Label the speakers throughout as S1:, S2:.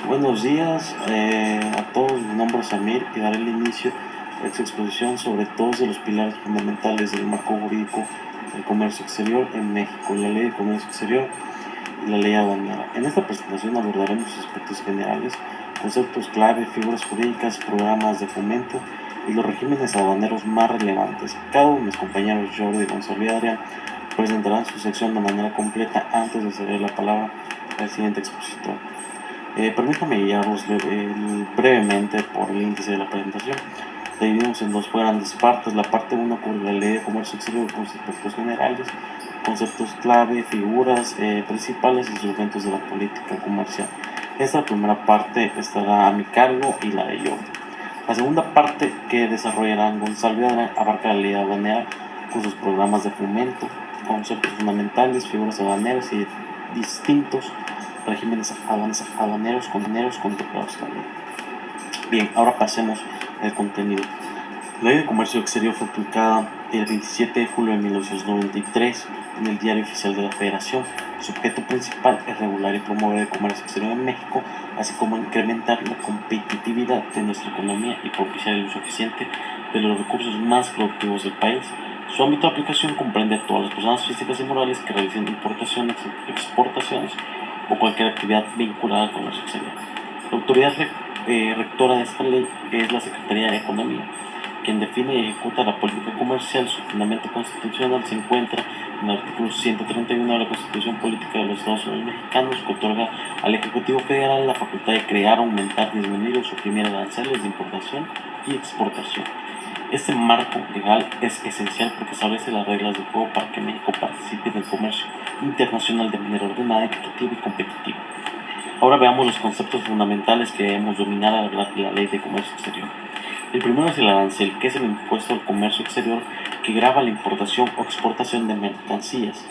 S1: Buenos días a todos, mi nombre es Amir y daré el inicio a esta exposición sobre dos de los pilares fundamentales del marco jurídico del comercio exterior en México, la Ley de Comercio Exterior y la Ley Aduanera. En esta presentación abordaremos aspectos generales, conceptos clave, figuras jurídicas, programas de fomento y los regímenes aduaneros más relevantes. Cada uno de mis compañeros Jordi, Gonzalo y Adrián presentarán su sección de manera completa antes de ceder la palabra al siguiente expositor. Permítame guiarlos brevemente por el índice de la presentación. La dividimos en dos grandes partes. La parte 1 cubre la Ley de Comercio Exterior con sus aspectos generales, conceptos clave, figuras principales e instrumentos de la política comercial. Esta primera parte estará a mi cargo y la de yo. La segunda parte que desarrollarán Gonzalo y Adrián abarca la ley aduanera con sus programas de fomento, conceptos fundamentales, figuras aduaneras y distintos regímenes aduaneros contemplados también. Bien, ahora pasemos al contenido. La Ley de Comercio Exterior fue publicada el 27 de julio de 1993 en el Diario Oficial de la Federación. Su objeto principal es regular y promover el comercio exterior en México, así como incrementar la competitividad de nuestra economía y propiciar el uso eficiente de los recursos más productivos del país. Su ámbito de aplicación comprende a todas las personas físicas y morales que realicen importaciones, exportaciones o cualquier actividad vinculada al comercio exterior. La autoridad rectora de esta ley es la Secretaría de Economía, quien define y ejecuta la política comercial. Su fundamento constitucional se encuentra en el artículo 131 de la Constitución Política de los Estados Unidos Mexicanos, que otorga al Ejecutivo Federal la facultad de crear, aumentar, disminuir o suprimir aranceles de importación y exportación. Este marco legal es esencial porque establece las reglas del juego para que México participe en el comercio internacional de manera ordenada, equitativa y competitiva. Ahora veamos los conceptos fundamentales que debemos dominar al hablar de la Ley de Comercio Exterior. El primero es el arancel, que es el impuesto al comercio exterior que grava la importación o exportación de mercancías.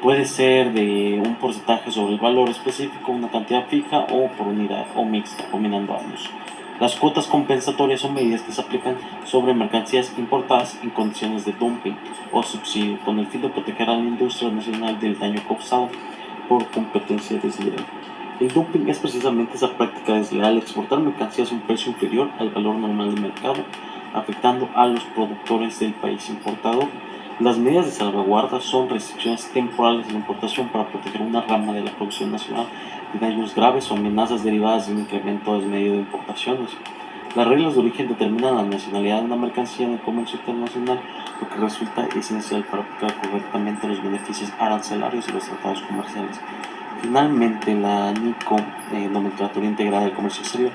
S1: Puede ser de un porcentaje sobre el valor específico, una cantidad fija o por unidad o mixta, combinando ambos. Las cuotas compensatorias son medidas que se aplican sobre mercancías importadas en condiciones de dumping o subsidio, con el fin de proteger a la industria nacional del daño causado por competencia desleal. El dumping es precisamente esa práctica desleal, exportar mercancías a un precio inferior al valor normal del mercado, afectando a los productores del país importador. Las medidas de salvaguarda son restricciones temporales de la importación para proteger una rama de la producción nacional de daños graves o amenazas derivadas de un incremento desmedido de importaciones. Las reglas de origen determinan la nacionalidad de una mercancía en el comercio internacional, lo que resulta esencial para aplicar correctamente los beneficios arancelarios de los tratados comerciales. Finalmente, la NICO, Nomenclatura Integrada del Comercio Exterior,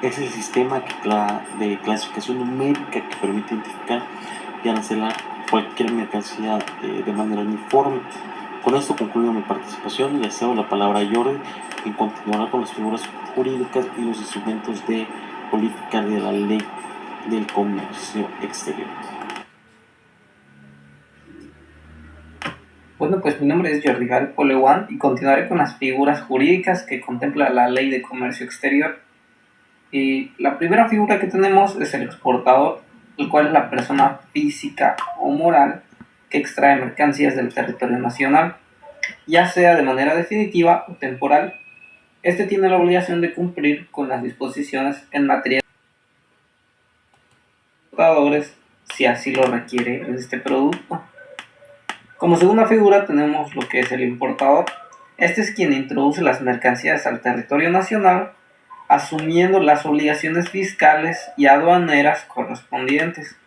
S1: es el sistema de clasificación numérica que permite identificar y arancelar cualquier mercancía de manera uniforme. Con esto concluyo mi participación y le cedo la palabra a Jordi, quien continuará con las figuras jurídicas y los instrumentos de política de la Ley del Comercio Exterior.
S2: Bueno, pues mi nombre es Jordi Polewan y continuaré con las figuras jurídicas que contempla la Ley de Comercio Exterior. Y la primera figura que tenemos es el exportador, el cual es la persona física o moral que extrae mercancías del territorio nacional, ya sea de manera definitiva o temporal. Este tiene la obligación de cumplir con las disposiciones en materia de exportadores si así lo requiere este producto. Como segunda figura tenemos lo que es el importador. Este es quien introduce las mercancías al territorio nacional, asumiendo las obligaciones fiscales y aduaneras correspondientes.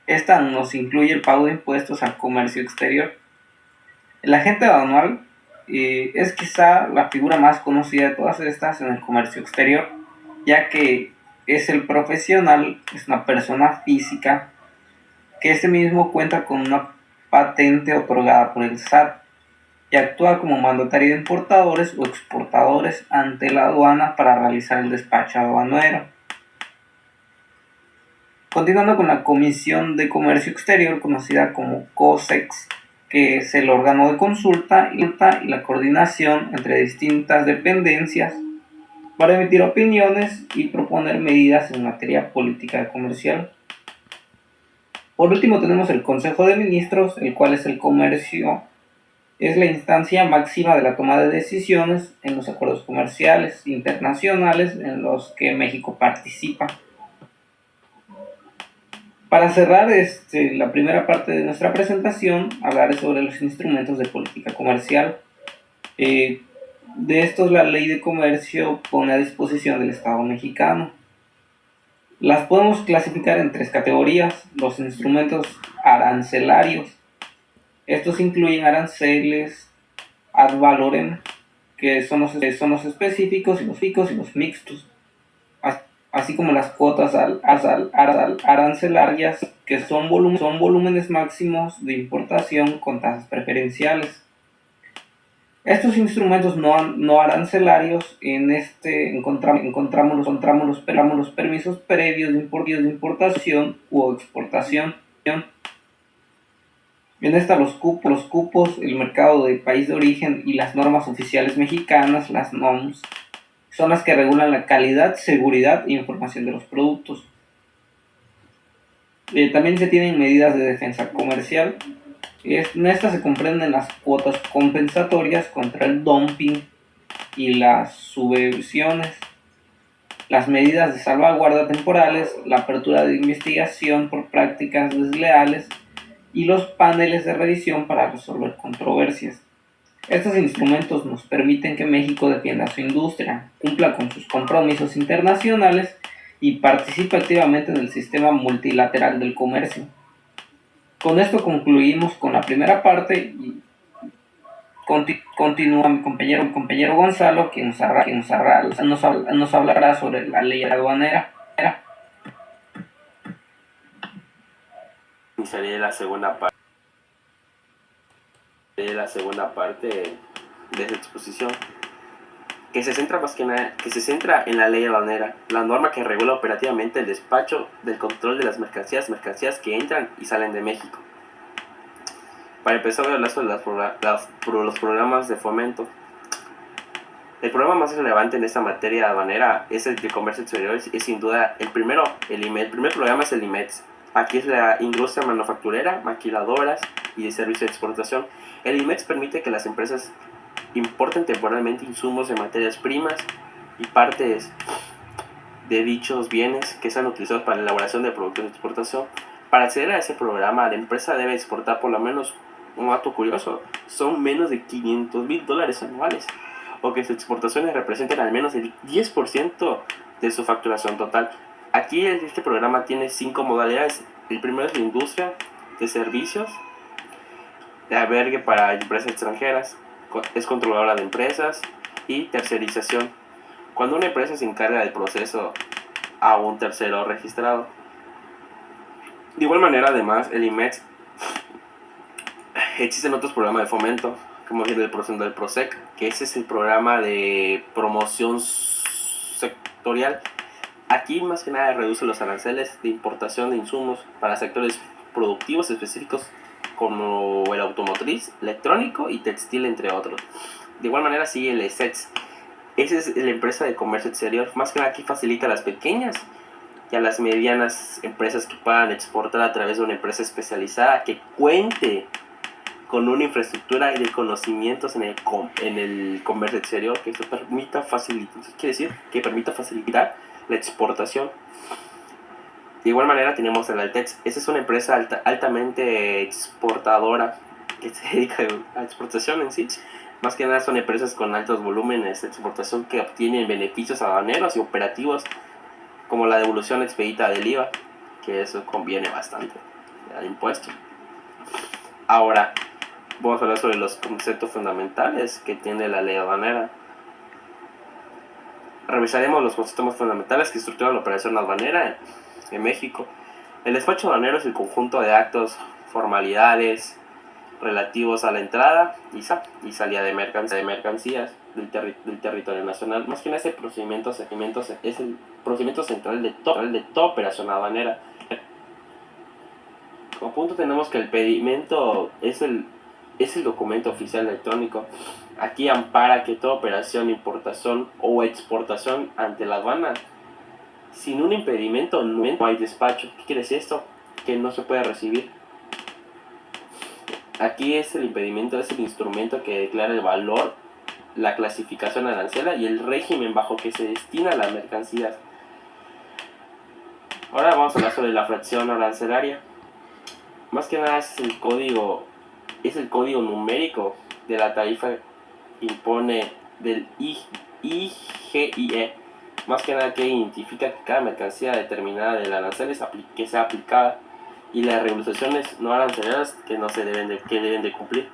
S2: Esta nos incluye el pago de impuestos al comercio exterior. El agente aduanal es quizá la figura más conocida de todas estas en el comercio exterior, ya que es el profesional, es una persona física que este mismo cuenta con una patente otorgada por el SAT y actúa como mandatario de importadores o exportadores ante la aduana para realizar el despacho aduanero. Continuando con la Comisión de Comercio Exterior, conocida como COSEX, que es el órgano de consulta y la coordinación entre distintas dependencias para emitir opiniones y proponer medidas en materia política comercial. Por último tenemos el Consejo de Ministros, el cual es el comercio es la instancia máxima de la toma de decisiones en los acuerdos comerciales internacionales en los que México participa. Para cerrar la primera parte de nuestra presentación, hablaré sobre los instrumentos de política comercial. De estos, la Ley de Comercio pone a disposición del Estado mexicano. Las podemos clasificar en 3 categorías: los instrumentos arancelarios. Estos incluyen aranceles ad valorem, que son los específicos y los mixtos, así como las cuotas arancelarias, que son volúmenes máximos de importación con tasas preferenciales. Estos instrumentos no arancelarios, encontramos los permisos previos de importación u exportación. En esta los cupos, el mercado de país de origen y las normas oficiales mexicanas, las NOMS, son las que regulan la calidad, seguridad e información de los productos. También se tienen medidas de defensa comercial. En estas se comprenden las cuotas compensatorias contra el dumping y las subvenciones, las medidas de salvaguarda temporales, la apertura de investigación por prácticas desleales y los paneles de revisión para resolver controversias. Estos instrumentos nos permiten que México defienda su industria, cumpla con sus compromisos internacionales y participe activamente en el sistema multilateral del comercio. Con esto concluimos con la primera parte y continúa mi compañero Gonzalo, quien nos hablará sobre la ley aduanera.
S3: Iniciaré la segunda parte de esta exposición, que se centra en la ley aduanera, la norma que regula operativamente el despacho del control de las mercancías que entran y salen de México. Para empezar, voy a hablar sobre los programas de fomento. El programa más relevante en esta materia aduanera es el de comercio exterior, es sin duda el primer programa es el IMEX. Aquí es la industria manufacturera, maquiladoras y de servicio de exportación. El IMEX permite que las empresas importen temporalmente insumos de materias primas y partes de dichos bienes que sean utilizados para la elaboración de productos de exportación. Para acceder a ese programa, la empresa debe exportar por lo menos, un dato curioso, son menos de $500,000 anuales, o que sus exportaciones representen al menos el 10% de su facturación total. Aquí este programa tiene 5 modalidades. El primero es la industria de servicios, de albergue para empresas extranjeras, es controladora de empresas y tercerización, cuando una empresa se encarga del proceso a un tercero registrado. De igual manera, además, el IMEX, existen otros programas de fomento, como el del PROSEC, que ese es el programa de promoción sectorial. Aquí más que nada reduce los aranceles de importación de insumos para sectores productivos específicos como el automotriz, electrónico y textil, entre otros. De igual manera sigue el ESEX. Esa es la empresa de comercio exterior. Más que nada aquí facilita a las pequeñas y a las medianas empresas que puedan exportar a través de una empresa especializada que cuente con una infraestructura y de conocimientos en el comercio exterior, que esto permita facilitar, quiere decir que permita facilitar la exportación. De igual manera tenemos el Altex. Esa es una empresa altamente exportadora que se dedica a exportación en sí. Más que nada son empresas con altos volúmenes de exportación que obtienen beneficios aduaneros y operativos, como la devolución expedita del IVA, que eso conviene bastante al impuesto. Ahora vamos a hablar sobre los conceptos fundamentales que tiene la ley aduanera. Revisaremos los conceptos fundamentales que estructuran la operación aduanera en México. El despacho aduanero es el conjunto de actos, formalidades relativos a la entrada y salida de mercancías del territorio nacional. Más que nada, ese procedimiento es el procedimiento central de toda operación aduanera. Como punto tenemos que el pedimento es el documento oficial electrónico. Aquí ampara que toda operación, importación o exportación ante la aduana, sin un impedimento no hay despacho. ¿Qué quiere decir esto? Que no se puede recibir. Aquí es el impedimento, es el instrumento que declara el valor, la clasificación arancelaria y el régimen bajo que se destina las mercancías. Ahora vamos a hablar sobre la fracción arancelaria. Más que nada es el código numérico de la tarifa que impone del IGIE. Más que nada que identifica que cada mercancía determinada del arancel que sea aplicada y las regulaciones no arancelarias que deben de cumplir.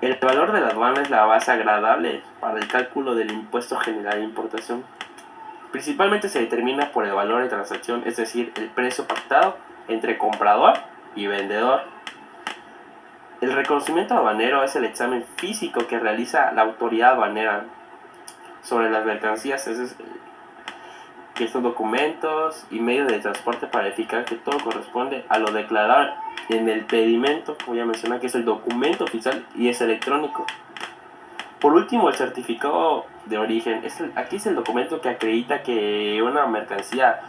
S3: El valor de la aduana es la base agradable para el cálculo del impuesto general de importación. Principalmente se determina por el valor de transacción, es decir, el precio pactado entre comprador y vendedor. El reconocimiento aduanero es el examen físico que realiza la autoridad aduanera sobre las mercancías, que son documentos y medios de transporte para verificar que todo corresponde a lo declarado en el pedimento, como ya mencioné, que es el documento oficial y es electrónico. Por último, el certificado de origen. Aquí es el documento que acredita que una mercancía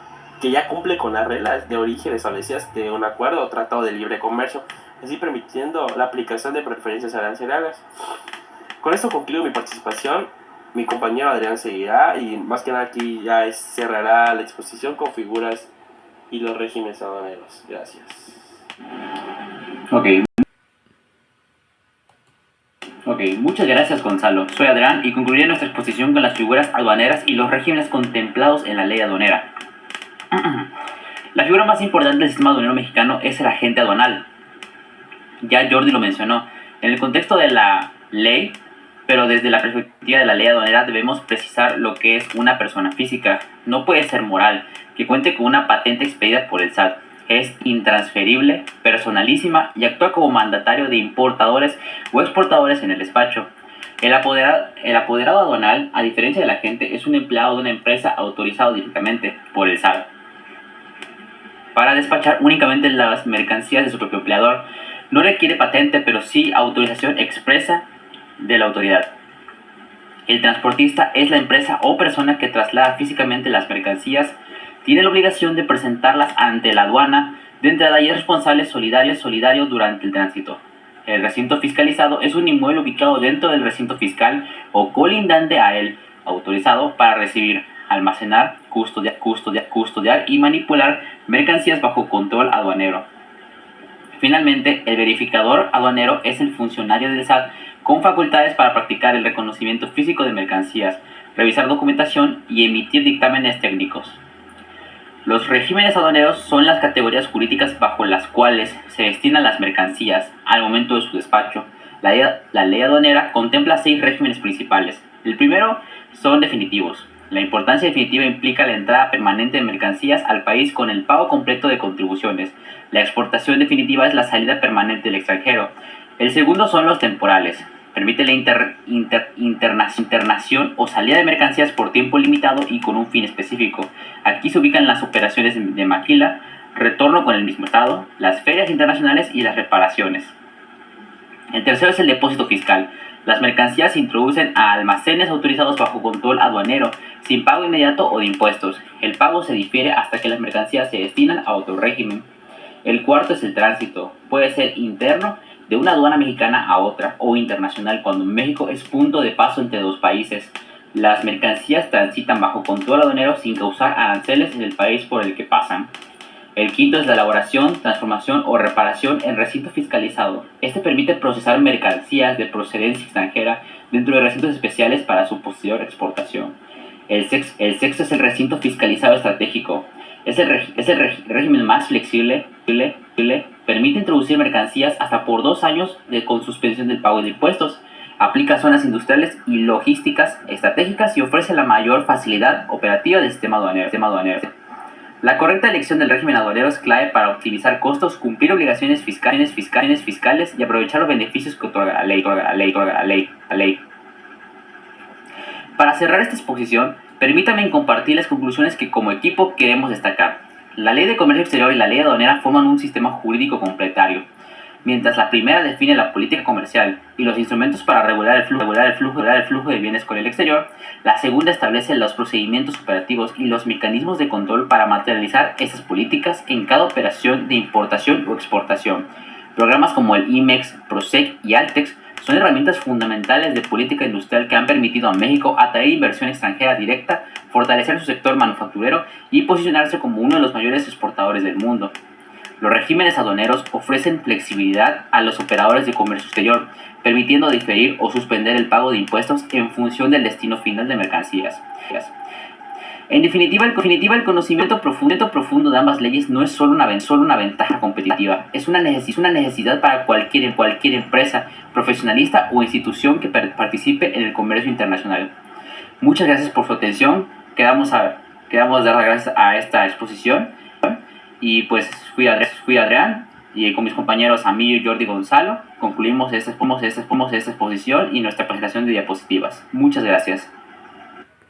S3: que ya cumple con las reglas de origen establecidas de un acuerdo o tratado de libre comercio, así permitiendo la aplicación de preferencias arancelarias. Con esto concluyo mi participación. Mi compañero Adrián seguirá y más que nada aquí ya cerrará la exposición con figuras y los regímenes aduaneros. Gracias.
S4: Ok, muchas gracias Gonzalo. Soy Adrián y concluiré nuestra exposición con las figuras aduaneras y los regímenes contemplados en la ley aduanera. La figura más importante del sistema aduanero mexicano es el agente aduanal. Ya Jordi lo mencionó. En el contexto de la ley, pero desde la perspectiva de la ley aduanera debemos precisar lo que es una persona física. No puede ser moral, que cuente con una patente expedida por el SAT. Es intransferible, personalísima y actúa como mandatario de importadores o exportadores en el despacho. El apoderado aduanal, a diferencia del agente, es un empleado de una empresa autorizado directamente por el SAT para despachar únicamente las mercancías de su propio empleador. No requiere patente, pero sí autorización expresa de la autoridad. El transportista es la empresa o persona que traslada físicamente las mercancías. Tiene la obligación de presentarlas ante la aduana de entrada y es responsable solidario durante el tránsito. El recinto fiscalizado es un inmueble ubicado dentro del recinto fiscal o colindante a él, autorizado para recibir, almacenar, custodiar y manipular mercancías bajo control aduanero. Finalmente, el verificador aduanero es el funcionario del SAT con facultades para practicar el reconocimiento físico de mercancías, revisar documentación y emitir dictámenes técnicos. Los regímenes aduaneros son las categorías jurídicas bajo las cuales se destinan las mercancías al momento de su despacho. La ley aduanera contempla 6 regímenes principales. El primero son definitivos. La importancia definitiva implica la entrada permanente de mercancías al país con el pago completo de contribuciones. La exportación definitiva es la salida permanente del extranjero. El segundo son los temporales. Permite la internación o salida de mercancías por tiempo limitado y con un fin específico. Aquí se ubican las operaciones de maquila, retorno con el mismo estado, las ferias internacionales y las reparaciones. El tercero es el depósito fiscal. Las mercancías se introducen a almacenes autorizados bajo control aduanero, sin pago inmediato o de impuestos. El pago se difiere hasta que las mercancías se destinan a otro régimen. El cuarto es el tránsito. Puede ser interno, de una aduana mexicana a otra, o internacional cuando México es punto de paso entre dos países. Las mercancías transitan bajo control aduanero sin causar aranceles en el país por el que pasan. El quinto es la elaboración, transformación o reparación en recinto fiscalizado. Este permite procesar mercancías de procedencia extranjera dentro de recintos especiales para su posterior exportación. El sexto es el recinto fiscalizado estratégico. Es el régimen más flexible, permite introducir mercancías hasta por 2 años con suspensión del pago de impuestos. Aplica a zonas industriales y logísticas estratégicas y ofrece la mayor facilidad operativa del sistema aduanero. La correcta elección del régimen aduanero es clave para optimizar costos, cumplir obligaciones fiscales y aprovechar los beneficios que otorga la ley. Para cerrar esta exposición, permítanme compartir las conclusiones que como equipo queremos destacar. La Ley de Comercio Exterior y la Ley Aduanera forman un sistema jurídico complementario. Mientras la primera define la política comercial y los instrumentos para regular el flujo de bienes con el exterior, la segunda establece los procedimientos operativos y los mecanismos de control para materializar esas políticas en cada operación de importación o exportación, Programas como el IMEX, PROSEC y ALTEX son herramientas fundamentales de política industrial que han permitido a México atraer inversión extranjera directa, fortalecer su sector manufacturero y posicionarse como uno de los mayores exportadores del mundo. Los regímenes aduaneros ofrecen flexibilidad a los operadores de comercio exterior, permitiendo diferir o suspender el pago de impuestos en función del destino final de mercancías. En definitiva, el conocimiento profundo de ambas leyes no es solo una ventaja competitiva, es una necesidad para cualquier empresa, profesionalista o institución que participe en el comercio internacional. Muchas gracias por su atención. Quedamos de dar gracias a esta exposición. Y pues fui Adrián y con mis compañeros Amillo, Jordi y Gonzalo concluimos esta exposición y nuestra presentación de diapositivas. Muchas gracias.